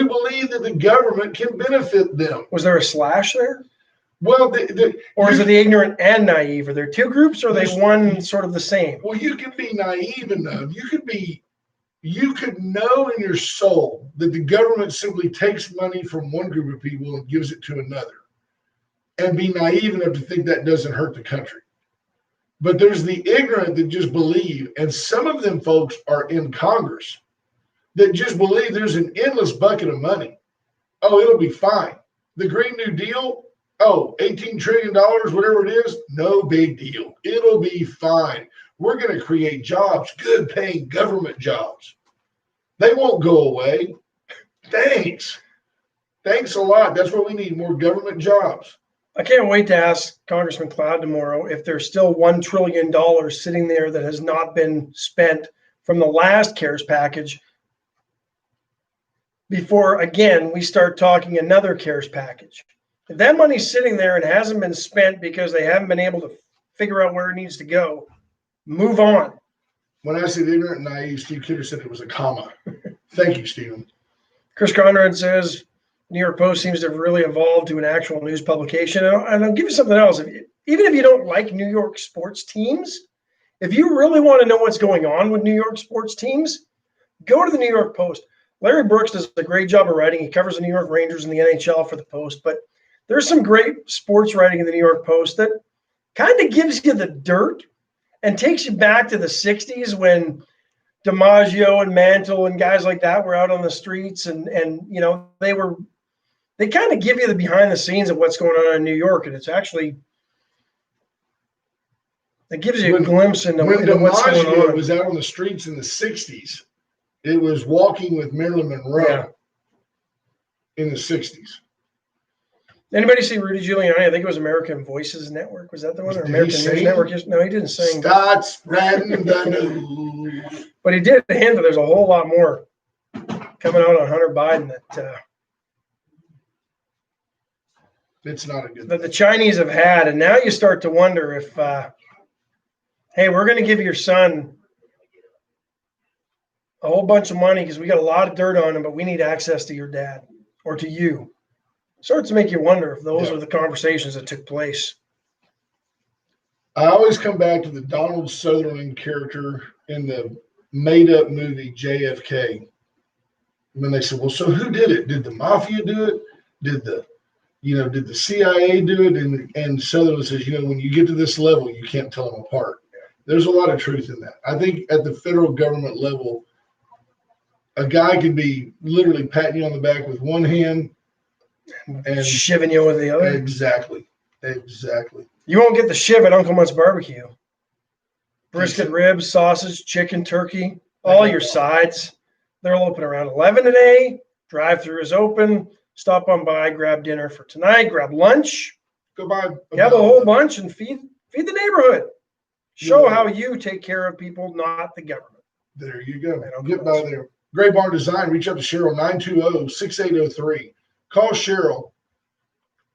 believe that the government can benefit them. Was there a slash there? Well, or is it the ignorant and naive? Are there 2 groups, or are they one sort of the same? Well, you can be naive enough. You could know in your soul that the government simply takes money from one group of people and gives it to another, and be naive enough to think that doesn't hurt the country. But there's the ignorant that just believe, and some of them folks are in Congress that just believe there's an endless bucket of money. Oh, it'll be fine. The Green New Deal, $18 trillion, whatever it is, no big deal. It'll be fine. We're going to create jobs, good paying government jobs. They won't go away. Thanks a lot. That's what we need, more government jobs. I can't wait to ask Congressman Cloud tomorrow if there's still $1 trillion sitting there that has not been spent from the last CARES package before, again, we start talking another CARES package. If that money's sitting there and hasn't been spent because they haven't been able to figure out where it needs to go, move on. When I said ignorant and naive, Steve Kidder said it was a comma. Thank you, Stephen. Chris Conrad says, New York Post seems to have really evolved to an actual news publication. And I'll give you something else. Even if you don't like New York sports teams, if you really want to know what's going on with New York sports teams, go to the New York Post. Larry Brooks does a great job of writing. He covers the New York Rangers and the NHL for the Post. But there's some great sports writing in the New York Post that kind of gives you the dirt and takes you back to the 60s when DiMaggio and Mantle and guys like that were out on the streets. And they kind of give you the behind the scenes of what's going on in New York. And it's actually, it gives you a glimpse into what's going on. When DiMaggio was out on the streets in the 60s, it was walking with Marilyn Monroe in the 60s. Anybody see Rudy Giuliani? I think it was American Voices Network. Was that the one? Or Did he American News sing? Network? No, he didn't sing. Start spreading the news. But he did hint that there's a whole lot more coming out on Hunter Biden It's not a good that the Chinese have had. And now you start to wonder if, hey, we're going to give your son a whole bunch of money because we got a lot of dirt on him, but we need access to your dad or to you. Starts to make you wonder if those Yeah. are the conversations that took place. I always come back to the Donald Sutherland character in the made-up movie JFK. When they said, well, so who did it? Did the mafia do it? Did the CIA do it? And Sutherland says, when you get to this level, you can't tell them apart. There's a lot of truth in that. I think at the federal government level, a guy could be literally patting you on the back with one hand and Shiving you with the other. Exactly. You won't get the shiv at Uncle Mutt's Barbecue. Brisket ribs, sausage, chicken, turkey, all your sides. They're all open around 11 today. Drive-through is open. Stop on by, grab dinner for tonight, grab lunch. Go buy Have a whole bunch and feed the neighborhood. Show Yeah. how you take care of people, not the government. There you go. Man, Get by there. Gray Barn Design. Reach out to Cheryl, 920-6803. Call Cheryl,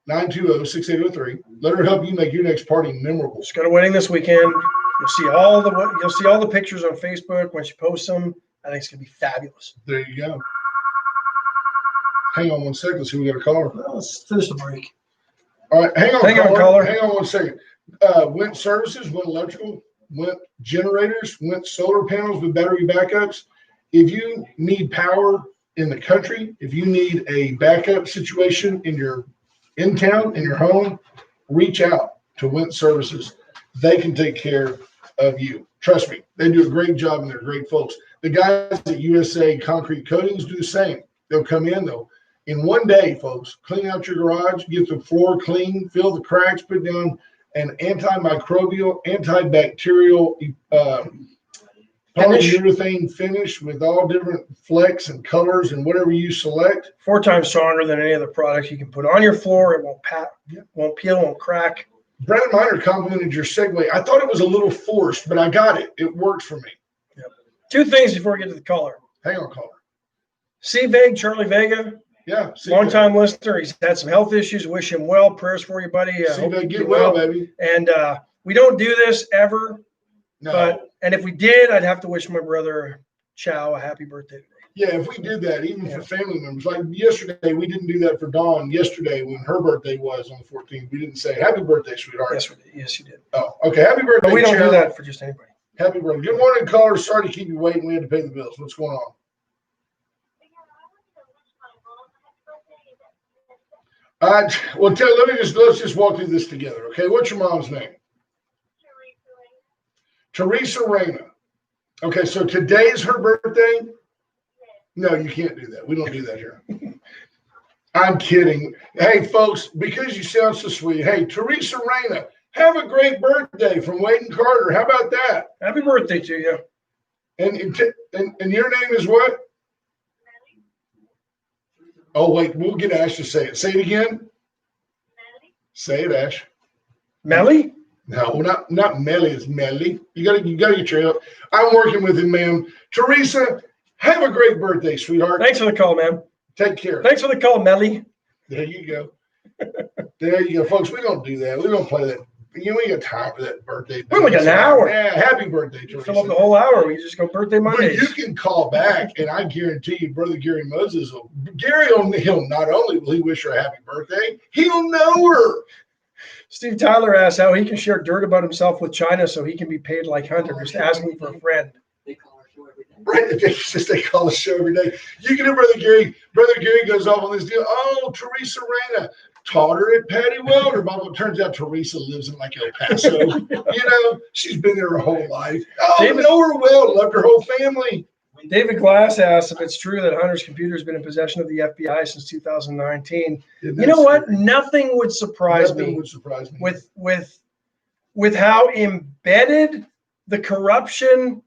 920-6803. Let her help you make your next party memorable. She's got a wedding this weekend. You'll see all the pictures on Facebook when she posts them. I think it's gonna be fabulous. There you go. Hang on 1 second. See, we got a caller. Well, let's finish the break. All right, hang on, caller. Hang on 1 second. Went services, went electrical, went generators, went solar panels with battery backups. If you need power in the country, if you need a backup situation in town, in your home, reach out to Went Services. They can take care of you. Trust me, they do a great job and they're great folks. The guys at USA Concrete Coatings do the same. They'll come in, in one day, folks, clean out your garage, get the floor clean, fill the cracks, put down an antimicrobial, antibacterial polyurethane finish with all different flecks and colors and whatever you select. 4 times stronger than any other products you can put on your floor. It won't peel, won't crack. Brandon Miner complimented your segue. I thought it was a little forced, but I got it. It worked for me. Yep. 2 things before we get to the caller. Hang on, caller. Charlie Vega, Yeah. long-time listener. He's had some health issues. Wish him well. Prayers for you, buddy. Get well, baby. And we don't do this ever. No. And if we did, I'd have to wish my brother Chow a happy birthday today. Yeah, if we did that, even for family members, like yesterday, we didn't do that for Dawn. Yesterday, when her birthday was on the 14th, we didn't say happy birthday, sweetheart. Yes, we did. Yes, you did. Oh, okay. Happy birthday. But we don't Chow. do that for just anybody. Happy birthday. Good morning, caller. Sorry to keep you waiting. We had to pay the bills. What's going on? Let's just walk through this together. Okay. What's your mom's name? Teresa Reyna. Okay. So today's her birthday? No, you can't do that. We don't do that here. I'm kidding. Hey, folks, because you sound so sweet. Hey, Teresa Reyna, have a great birthday from Wade and Carter. How about that? Happy birthday to you. And your name is what? Oh, wait, we'll get Ash to say it. Say it again. Say it, Ash. Melly? No, not Melly. It's Melly. You gotta get your help. I'm working with him, ma'am. Teresa, have a great birthday, sweetheart. Thanks for the call, man. Take care. Thanks for the call, Melly. There you go. There you go, folks. We don't do that. We don't play that. We got time for that birthday. We're like an hour. Yeah, happy birthday, Teresa. Fill up the whole hour. We just go birthday Mondays. But you can call back, and I guarantee you, Brother Gary Moses he'll not only will he wish her a happy birthday, he'll know her. Steve Tyler asks how he can share dirt about himself with China so he can be paid like Hunter. Just asking for a friend. They call our show every day. Right? It's just they call the show every day. You can hear Brother Gary. Brother Gary goes off on this deal. Oh, Teresa Reyna taught her at Patty Welder. Bible. It turns out Teresa lives in like El Paso. She's been there her whole life. Oh, David, know her well. Loved her whole family. David Glass asks if it's true that Hunter's computer has been in possession of the FBI since 2019. You know what? Nothing would surprise me with how embedded the corruption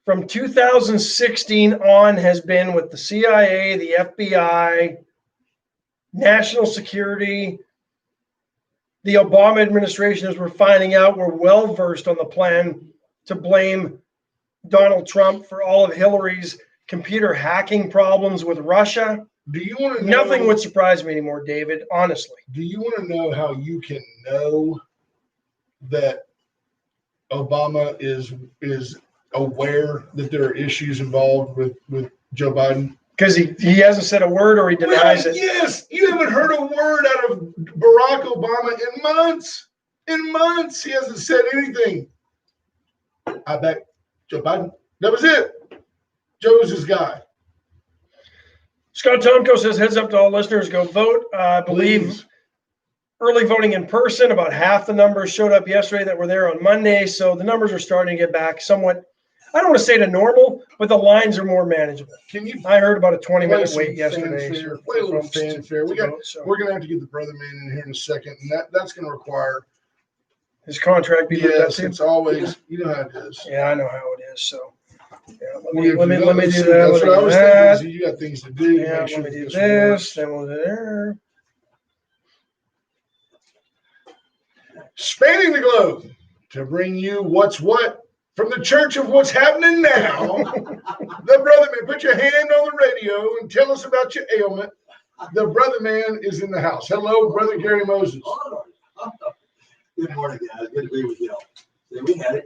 from 2016 on has been with the CIA, the FBI, national security. The Obama administration, as we're finding out, were well versed on the plan to blame Donald Trump for all of Hillary's computer hacking problems with Russia. Do you want to know? Nothing would surprise me anymore, David, honestly. Do you want to know how you can know that Obama is aware that there are issues involved with Joe Biden? Because he hasn't said a word or he denies it. Yes, you haven't heard a word out of Barack Obama in months. In months, he hasn't said anything. I back Joe Biden. That was it. Joe's his guy. Scott Tomko says, heads up to all listeners, go vote. I believe Please. early voting in person, about half the numbers showed up yesterday that were there on Monday. So the numbers are starting to get back somewhat, I don't want to say to normal, but the lines are more manageable. Can you I heard about a 20-minute play some wait yesterday. fanfare? Play a little fanfare. We're We're gonna have to get the brother man in here in a second, and that's gonna require. his contract be looked Yes, at it's always, you know how it is. Yeah, I know how it is. So yeah, let We me have do to that. go. Let me See, do that's what I that. was thinking. You got things to do. Yeah, Make sure let me do that this. works. Then we'll do there. Spanning the globe to bring you what's what from the church of what's happening now. The brother man, put your hand on the radio and tell us about your ailment. The brother man is in the house. Hello, Brother Gary Moses. Good morning, guys. Good to be with y'all. See, we had it.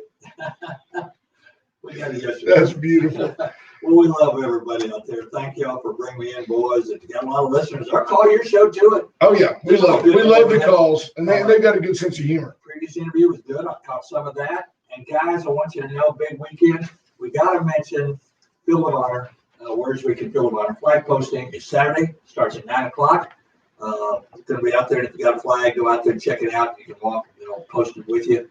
We had it yesterday. That's beautiful. Well, we love everybody out there. Thank y'all for bringing me in, boys. If you got a lot of listeners, or call your show to it. Oh yeah, we love the calls, and they got a good sense of humor. Previous interview was good. I caught some of that. And guys, I want you to know, big weekend. We got to mention Field of Honor. Where's we can Field of Honor flag posting is Saturday. Starts at 9 o'clock. It's going to be out there. And if you got a flag, go out there and check it out. You can walk, post it with you.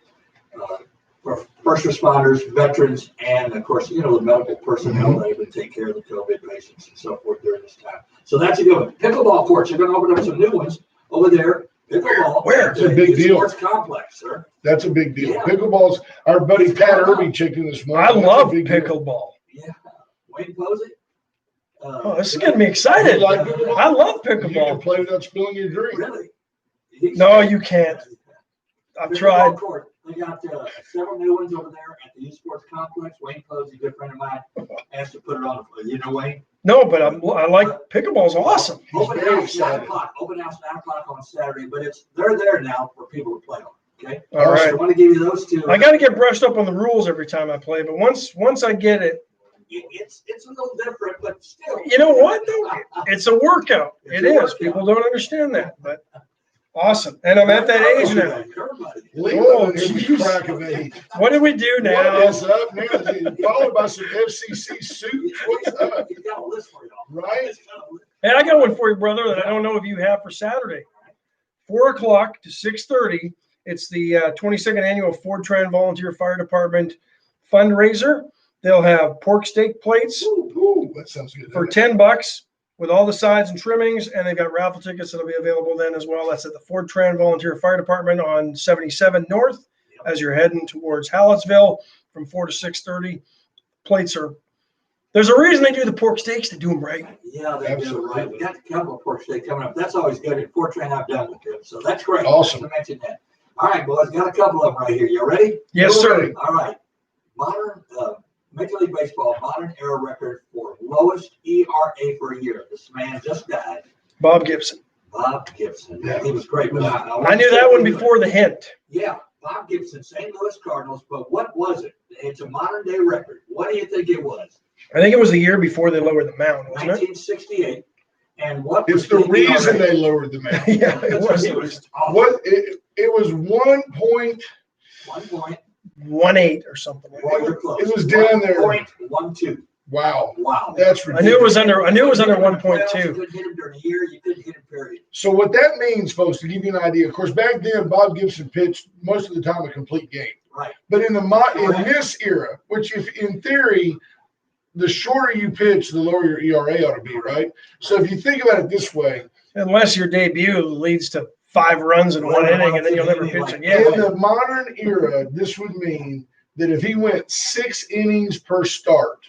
For first responders, veterans, and of course, the medical personnel that even take care of the COVID patients and so forth during this time. So that's a good one. Pickleball courts. You're going to open up some new ones over there. Pickleball. Where? It's a big deal. Sports complex, sir. That's a big deal. Yeah. Pickleball's our buddy Pat Irby checked in this morning. I That's love a big deal. pickleball. Yeah. Wayne Posey. Oh, this is getting me excited. You like pickleball? I love You can pickleball. play without spilling your drink. Really? No, you can't. I've Pickleball tried. court. They got several new ones over there at the youth sports complex. Wayne Posey, a good friend of mine, asked to put it on. You know Wayne? No, but I like pickleball's awesome. Open very house 9 excited. o'clock. Open house 9 o'clock on Saturday, but they're there now for people to play on. Okay. All right. So I want to give you those two. I got to get brushed up on the rules every time I play, but once I get it, It's a little different, but still. you know what? Though? It's a workout. It's It a is. workout. People don't understand that, but awesome. And I'm at that age now. Everybody. Leland is jeez. the crack of age. What do we do What now? is up now? Followed by some FCC suits. What's up? He's got a list for y'all. Right? He's got a list. And I got one for you, brother, that I don't know if you have for Saturday. 4 o'clock to 6:30. It's the 22nd annual Ford Tran Volunteer Fire Department fundraiser. They'll have pork steak plates Ooh, that sounds good. for $10 with all the sides and trimmings, and they've got raffle tickets that'll be available then as well. That's at the Ford Tran Volunteer Fire Department on 77 North as you're heading towards Hallettsville from 4 to 6:30. Plates are. There's a reason they do the pork steaks. They do them right. Yeah, they do, Absolutely. right. We got the Campbell pork steak coming up. That's always good. And Fort Train I've done with them. So that's great. Awesome. To mention that. All right, boys. Got a couple of them right here. You ready? Yes, sir. All right. Modern Major League Baseball modern era record for lowest ERA for a year. This man just died. Bob Gibson. Bob Gibson. Yeah. He was great. But I knew that one before the hint. Yeah, Bob Gibson, St. Louis Cardinals. But what was it? It's a modern day record. What do you think it was? I think it was the year before they lowered the mound, wasn't it? 1968. And what It's was the reason ERA? they lowered the man. Yeah, it was. It was awful. What it was 1 point. 1 point. 1-8 or something like Well, that. you're close. It was down there. 1.12. Wow, Wow. that's I knew it was ridiculous. under. I knew it was under You 1.2. couldn't hit him during the year. You couldn't hit him, period. So what that means, folks, to give you an idea, of course, back then Bob Gibson pitched most of the time a complete game. Right. But in this era, which if in theory, the shorter you pitch, the lower your ERA ought to be, right? So if you think about it this way, Unless your debut leads to 5 runs in 1 inning, and then you'll never pitch again. in the modern era, this would mean that if he went 6 innings per start,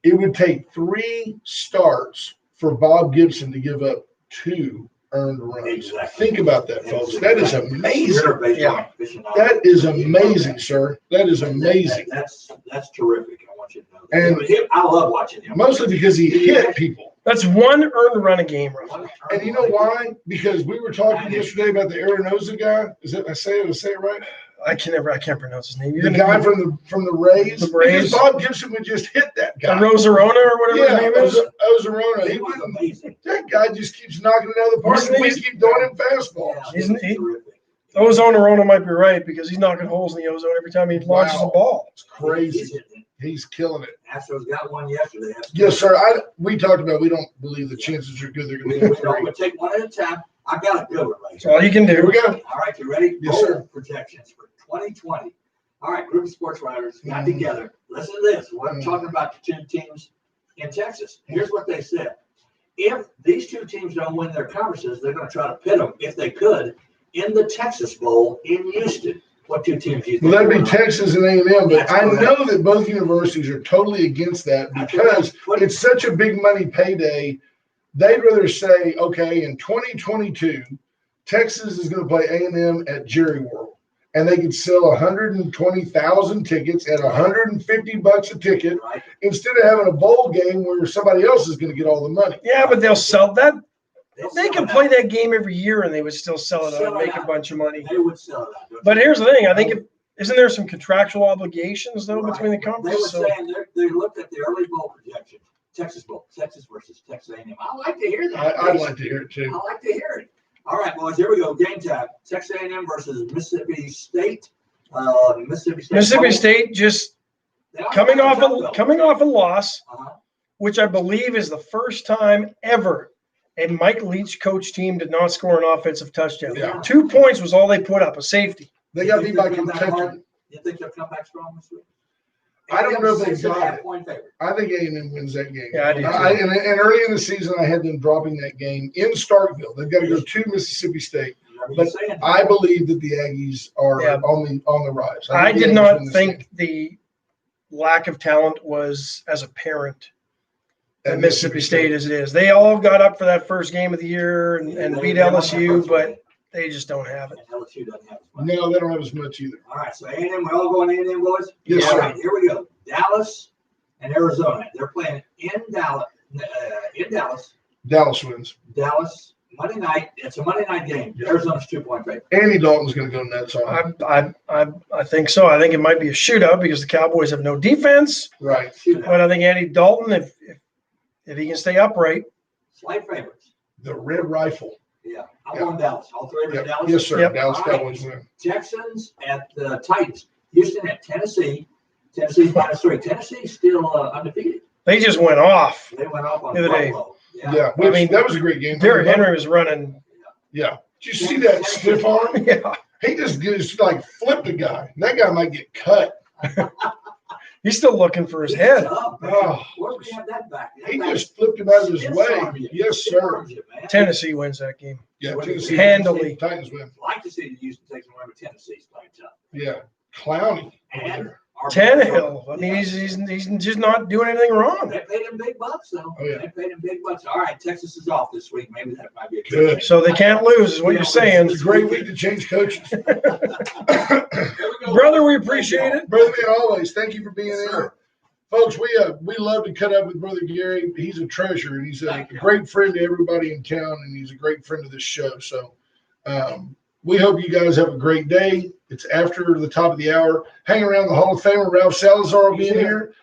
it would take 3 starts for Bob Gibson to give up 2 earned runs. Exactly. Think about that, folks. That is amazing. You're a baseball Yeah. aficionado. That is amazing, sir. That is amazing. That's terrific. I want you to know. And I love watching him. mostly because he hit people. That's 1 earned run a game, roughly. And you know why? Because we were talking yesterday about the Aronosa guy. Is it? I say it right? I can't pronounce his name. The guy from the Rays. The Rays. Because Bob Gibson would just hit that guy. Rosarona or whatever his name is. Ozarona. He was amazing. That guy just keeps knocking it out of the park. And we keep throwing him fastballs. Yeah, Isn't he? terrific. Ozarona might be right because he's knocking holes in the ozone every time he launches a Wow. ball. It's crazy. He's hitting it. He's killing it. Astros got one yesterday. Yes, sir. We talked about we don't believe the chances are good they're going We to don't. win 3. We'll take one at a time. I've got a good one right That's here. all you can Here we do. go. All right, you ready? Yes, sir. Bowl projections for 2020. All right, group of sports writers got together. Listen to this. We're talking about the 2 teams in Texas. Here's what they said. If these 2 teams don't win their conferences, they're going to try to pit them, if they could, in the Texas Bowl in Houston. What 2 teams do you think? Well, that'd be will win? Texas and A&M, but That's I correct. know that both universities are totally against that because it's such a big money payday. They'd rather say, okay, in 2022, Texas is going to play A&M at Jerry World, and they could sell 120,000 tickets at $150 a ticket Right. instead of having a bowl game where somebody else is going to get all the money. Yeah, but they'll sell that. They'll They sell can it play out. that game every year and they would still sell it out Sell and it make a out. bunch of money. They would sell it out. don't But you? here's the thing. I think isn't there some contractual obligations though Right. between the They were conferences? So saying they looked at the early bowl projections. Texas Bowl, Texas versus Texas A&M. I like to hear that. I'd like to hear it too. I like to hear it. All right, boys, here we go. Game time. Texas A&M versus Mississippi State. Mississippi State. Mississippi State just They are coming kind off of tough, coming though. off a loss, Uh-huh. which I believe is the first time ever a Mike Leach coach team did not score an offensive touchdown. Yeah. 2 points was all they put up, a safety. They got You beat think by they'll come back Kentucky. hard? You think they'll come back strong this week? I don't know if they A&M 6.5 got it. point favorite. I think A&M wins that game. Yeah, I do too. And early in the season, I had them dropping that game in Starkville. They've got to go to Mississippi State. Remember But you saying that. I believe that the Aggies are Yeah. on the rise. I think the did Aggies not win this think game. the lack of talent was as apparent at At Mississippi State as it is. They all got up for that first game of the year and They beat won that LSU, first but game, they just don't have it. and LSU doesn't have as much. No, they don't have as much either. All right, so A&M, we're all going A&M, boys? Yes, All sir. right, here we go. Dallas and Arizona. They're playing in Dallas. Dallas wins. Dallas, Monday night. It's a Monday night game. Arizona's 2-point favorite. Andy Dalton's going to go nuts on them. I think so. I think it might be a shootout because the Cowboys have no defense. Right. Shootout. But I think Andy Dalton, if he can stay upright, Slight favorites. The Red Rifle. Yeah, I'm Yeah. going Dallas. All 3 of us Yep. Dallas. Yes, sir. Yep. Dallas All right. Cowboys win. Texans at the Titans. Houston at Tennessee. Tennessee's -3. Tennessee's still undefeated. they just went off. They went off on The other day. Buffalo. Yeah. Which, that was a great game. Derrick Henry was running. Yeah. Did you see that stiff arm? Yeah, He just like flipped a guy. That guy might get cut. he's still looking for his He's head. tough, man. Oh. Where do we have that back? He just flipped him out of his Stiff way. arm you. Yes, Stiff sir. arms you, man. Tennessee wins that game. Yeah. What do you Tennessee. think? Handily. Titans win. Like to see the Houston Texans win, but Tennessee's playing tough. Yeah. Clowney. And our Tannehill. I mean, he's just not doing anything wrong. They paid him big bucks, though. Oh, yeah. They paid him big bucks. All right, Texas is off this week. Maybe that might be a Good. thing. So they can't lose, is what you're saying. It's a great week to change coaches. There we go. Brother, we appreciate it. Brother man, always, thank you for being Yes, in. sir. Folks, we love to cut up with Brother Gary. He's a treasure, and he's a Thank you. great friend to everybody in town, and he's a great friend of this show. So we hope you guys have a great day. It's after the top of the hour. Hang around the Hall of Famer, Ralph Salazar will be in here.